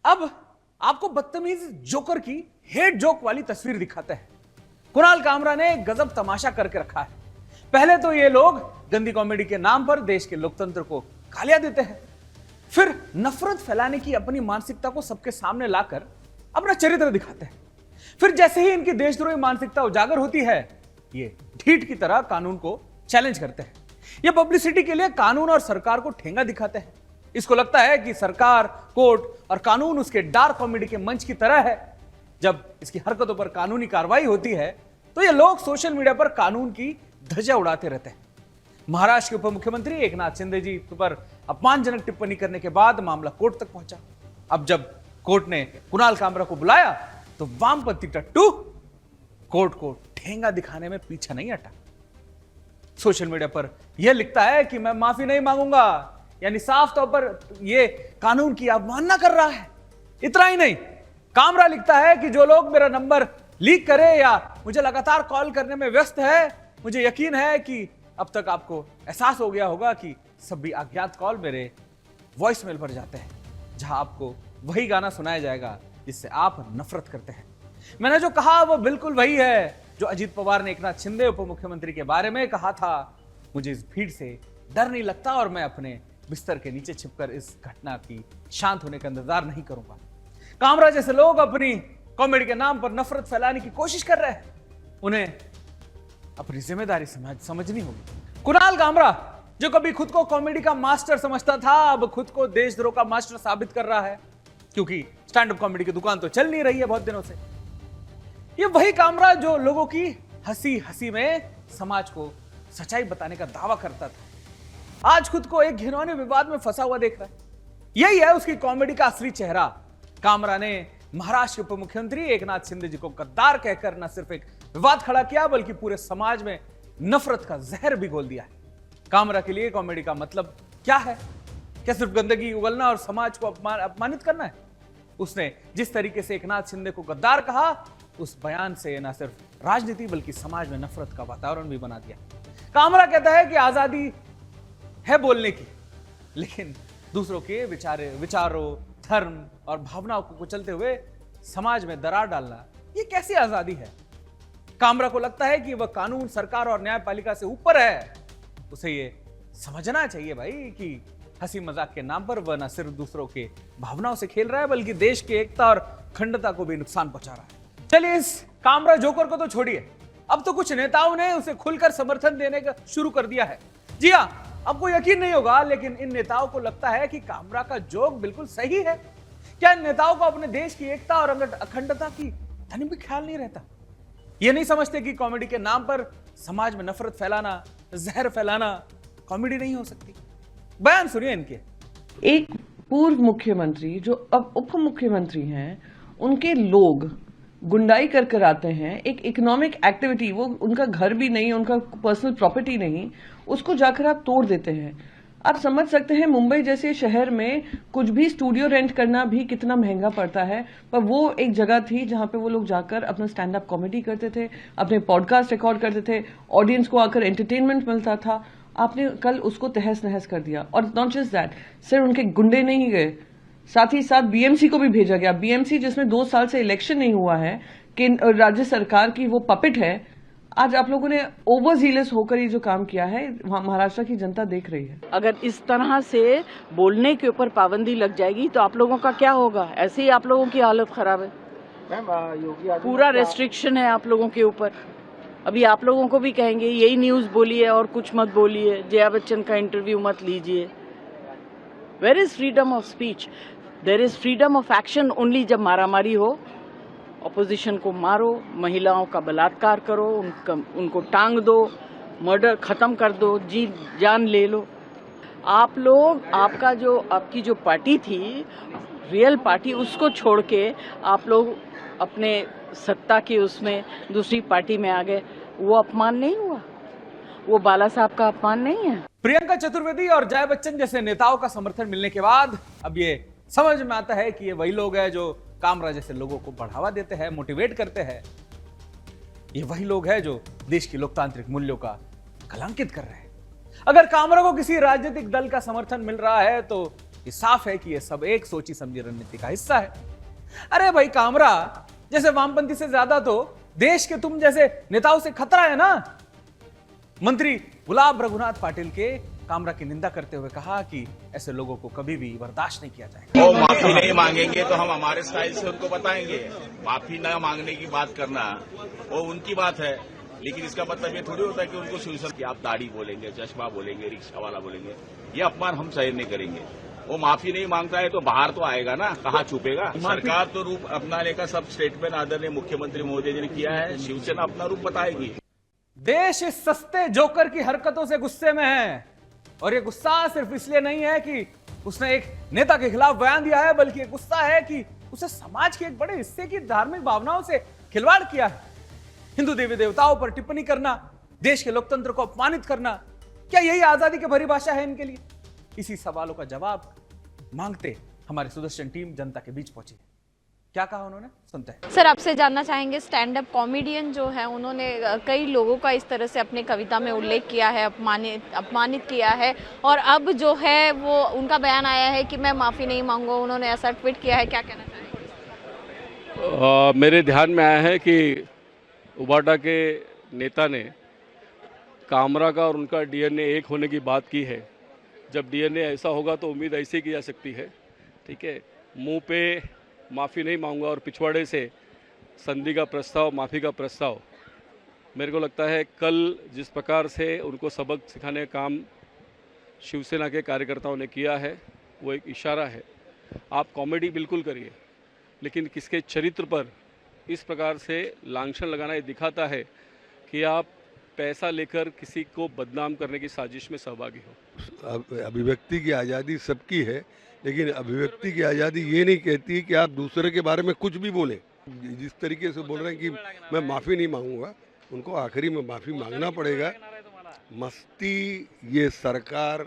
अब आपको बदतमीज जोकर की हेड जोक वाली तस्वीर दिखाते हैं। कुणाल कामरा ने गजब तमाशा करके रखा है। पहले तो ये लोग गंदी कॉमेडी के नाम पर देश के लोकतंत्र को गालियां देते हैं, फिर नफरत फैलाने की अपनी मानसिकता को सबके सामने लाकर अपना चरित्र दिखाते हैं। फिर जैसे ही इनकी देशद्रोही मानसिकता उजागर होती है, ये ढीठ की तरह कानून को चैलेंज करते हैं। ये पब्लिसिटी के लिए कानून और सरकार को ठेंगा दिखाते हैं। इसको लगता है कि सरकार, कोर्ट और कानून उसके डार्क कॉमेडी के मंच की तरह है। जब इसकी हरकतों पर कानूनी कार्रवाई होती है तो ये लोग सोशल मीडिया पर कानून की ध्वजा उड़ाते रहते हैं। महाराष्ट्र के उप मुख्यमंत्री एकनाथ शिंदे जी पर अपमानजनक टिप्पणी करने के बाद मामला कोर्ट तक पहुंचा। अब जब कोर्ट ने कुणाल कामरा को बुलाया तो वामपंथी टट्टू कोर्ट को ठेंगा दिखाने में पीछे नहीं हटा। सोशल मीडिया पर यह लिखता है कि मैं माफी नहीं मांगूंगा, यानी साफ तौर पर यह कानून की अवमानना कर रहा है। इतना ही नहीं, कामरा लिखता है कि जो लोग मेरा नंबर लीक करे या मुझे लगातार कॉल करने में व्यस्त है, मुझे यकीन है कि अब तक आपको एहसास हो गया होगा कि सभी अज्ञात कॉल मेरे वॉइसमेल पर जाते हैं, जहां आपको वही गाना सुनाया जाएगा जिससे आप नफरत करते हैं। मैंने जो कहा वो बिल्कुल वही है जो अजीत पवार ने एकनाथ शिंदे उप मुख्यमंत्री के बारे में कहा था। मुझे इस भीड़ से डर नहीं लगता और मैं अपने बिस्तर के नीचे छिपकर इस घटना की शांत होने का इंतजार नहीं करूंगा। कामरा जैसे लोग अपनी कॉमेडी के नाम पर नफरत फैलाने की कोशिश कर रहे हैं, उन्हें अपनी जिम्मेदारी समझनी होगी। कुणाल कामरा जो कभी खुद को कॉमेडी का मास्टर समझता था, अब खुद को देशद्रोह का मास्टर साबित कर रहा है, क्योंकि स्टैंड अप कॉमेडी की दुकान तो चल नहीं रही है बहुत दिनों से। ये वही कामरा जो लोगों की हंसी हंसी में समाज को सच्चाई बताने का दावा करता था, आज खुद को एक घिनौने विवाद में फंसा हुआ देख रहा है। यही है उसकी कॉमेडी का असली चेहरा। कामरा ने महाराष्ट्र के उप मुख्यमंत्री एकनाथ शिंदे जी को गद्दार कहकर न सिर्फ एक विवाद खड़ा किया, बल्कि पूरे समाज में नफरत का जहर भी घोल दिया है। कामरा के लिए कॉमेडी का मतलब क्या है? क्या सिर्फ गंदगी उगलना और समाज को अपमानित करना है? उसने जिस तरीके से एकनाथ शिंदे को गद्दार कहा, उस बयान से न सिर्फ राजनीति बल्कि समाज में नफरत का वातावरण भी बना दिया। कामरा कहता है कि आजादी है बोलने की, लेकिन दूसरों के विचारों, धर्म और भावनाओं को कुचलते हुए समाज में दरार डालना, ये कैसी आजादी है? कामरा को लगता है कि वह कानून, सरकार और न्यायपालिका से ऊपर है। उसे ये समझना चाहिए भाई कि हंसी मजाक के नाम पर वह न सिर्फ दूसरों के भावनाओं से खेल रहा है, बल्कि देश की एकता और अखंडता को भी नुकसान पहुंचा रहा है। चलिए, इस कामरा जोकर को तो छोड़िए, अब तो कुछ नेताओं ने उसे खुलकर समर्थन देने का शुरू कर दिया है। जी हाँ, आपको यकीन नहीं होगा, लेकिन इन नेताओं को लगता है कि कामरा का जोक बिल्कुल सही है। क्या इन नेताओं को अपने देश की एकता और अखंडता की तनी भी ख्याल नहीं रहता? ये नहीं समझते कि कॉमेडी के नाम पर समाज में नफरत फैलाना, जहर फैलाना कॉमेडी नहीं हो सकती? बयान सुनिए इनके। एक पूर्व मुख्यमंत्री जो अब उप मुख्यमंत्री हैं, उनके लोग गुंडाई कर आते हैं। एक इकोनॉमिक एक्टिविटी, वो उनका घर भी नहीं, उनका पर्सनल प्रॉपर्टी नहीं, उसको जाकर आप तोड़ देते हैं। आप समझ सकते हैं मुंबई जैसे शहर में कुछ भी स्टूडियो रेंट करना भी कितना महंगा पड़ता है, पर वो एक जगह थी जहां पे वो लोग जाकर अपना स्टैंड अप कॉमेडी करते थे, अपने पॉडकास्ट रिकॉर्ड करते थे, ऑडियंस को आकर एंटरटेनमेंट मिलता था। आपने कल उसको तहस नहस कर दिया। और नॉट जस्ट दैट, सिर्फ उनके गुंडे नहीं गए, साथ ही साथ बीएमसी को भी भेजा गया। बीएमसी जिसमें 2 साल से इलेक्शन नहीं हुआ है, कि राज्य सरकार की वो पपेट है। आज आप लोगों ने ओवर जीलस होकर ये जो काम किया है, महाराष्ट्र की जनता देख रही है। अगर इस तरह से बोलने के ऊपर पाबंदी लग जाएगी तो आप लोगों का क्या होगा? ऐसे ही आप लोगों की हालत खराब है। पूरा रेस्ट्रिक्शन है आप लोगों के ऊपर। अभी आप लोगों को भी कहेंगे यही न्यूज बोलिए और कुछ मत बोलिए, जया बच्चन का इंटरव्यू मत लीजिए। Where is freedom of speech? There is freedom of action only जब मारामारी हो, ऑपोजिशन को मारो, महिलाओं का बलात्कार करो, उनको टांग दो, मर्डर खत्म कर दो, जी जान ले लो। आप लोग, आपकी जो पार्टी थी, रियल पार्टी, उसको छोड़ के आप लोग अपने सत्ता की उसमें दूसरी पार्टी में आ गए। वो अपमान नहीं हुआ? वो बाला साहब का अपमान नहीं है? प्रियंका चतुर्वेदी और जया बच्चन जैसे नेताओं का समर्थन मिलने के बाद अब ये समझ में आता है कि ये वही लोग हैं जो कामरा जैसे लोगों को बढ़ावा देते हैं, मोटिवेट करते हैं। ये वही लोग हैं जो देश की लोकतांत्रिक मूल्यों का कलंकित कर रहे हैं। अगर कामरा को किसी राजनीतिक दल का समर्थन मिल रहा है तो ये साफ है कि ये सब एक सोची समझी रणनीति का हिस्सा है। अरे भाई कामरा जैसे वामपंथी से ज्यादा तो देश के तुम जैसे नेताओं से खतरा है ना। मंत्री गुलाब रघुनाथ पाटिल के कामरा की निंदा करते हुए कहा कि ऐसे लोगों को कभी भी बर्दाश्त नहीं किया जाएगा। वो माफी नहीं मांगेंगे तो हम हमारे स्टाइल से उनको बताएंगे। माफी न मांगने की बात करना वो उनकी बात है, लेकिन इसका मतलब ये थोड़ी होता है कि उनको शिवसेना की आप दाढ़ी बोलेंगे, चश्मा बोलेंगे, रिक्शा वाला बोलेंगे, ये अपमान हम सहन नहीं करेंगे। वो माफी नहीं मांगता है तो बाहर तो आएगा ना, कहाँ छुपेगा। सरकार तो रूप अपनाने का सब स्टेटमेंट आदरणीय मुख्यमंत्री महोदय जी ने किया है, शिवसेना अपना रूप बताएगी। देश इस सस्ते जोकर की हरकतों से गुस्से में है, और ये गुस्सा सिर्फ इसलिए नहीं है कि उसने एक नेता के खिलाफ बयान दिया है, बल्कि ये गुस्सा है कि उसे समाज के एक बड़े हिस्से की धार्मिक भावनाओं से खिलवाड़ किया है। हिंदू देवी देवताओं पर टिप्पणी करना, देश के लोकतंत्र को अपमानित करना, क्या यही आजादी की परिभाषा है इनके लिए? इसी सवालों का जवाब मांगते हमारी सुदर्शन टीम जनता के बीच पहुंची। क्या कहा उन्होंने, सुनते हैं। सर, आपसे जानना चाहेंगे, स्टैंड अप कॉमेडियन जो है उन्होंने कई लोगों का इस तरह से अपनी कविता में उल्लेख किया है, अपमानित किया है, और अब जो है वो उनका बयान आया है कि मैं माफ़ी नहीं मांगूंगा। उन्होंने ऐसा ट्वीट किया है, क्या कहना चाहेंगे? मेरे ध्यान में आया है कि उबाटा के नेता ने कामरा का और उनका डीएनए एक होने की बात की है। जब डीएनए ऐसा होगा तो उम्मीद ऐसी की जा सकती है, ठीक है। मुंह पे माफ़ी नहीं मांगूंगा और पिछवाड़े से संधि का प्रस्ताव, माफ़ी का प्रस्ताव, मेरे को लगता है कल जिस प्रकार से उनको सबक सिखाने का काम शिवसेना के कार्यकर्ताओं ने किया है वो एक इशारा है। आप कॉमेडी बिल्कुल करिए, लेकिन किसके चरित्र पर इस प्रकार से लांछन लगाना ये दिखाता है कि आप पैसा लेकर किसी को बदनाम करने की साजिश में सहभागी हो। अभिव्यक्ति की आज़ादी सबकी है, लेकिन अभिव्यक्ति की आज़ादी ये नहीं कहती कि आप दूसरे के बारे में कुछ भी बोलें। जिस तरीके से बोल रहे हैं कि मैं माफ़ी नहीं मांगूंगा, उनको आखिरी में माफ़ी मांगना पड़ेगा। मस्ती ये सरकार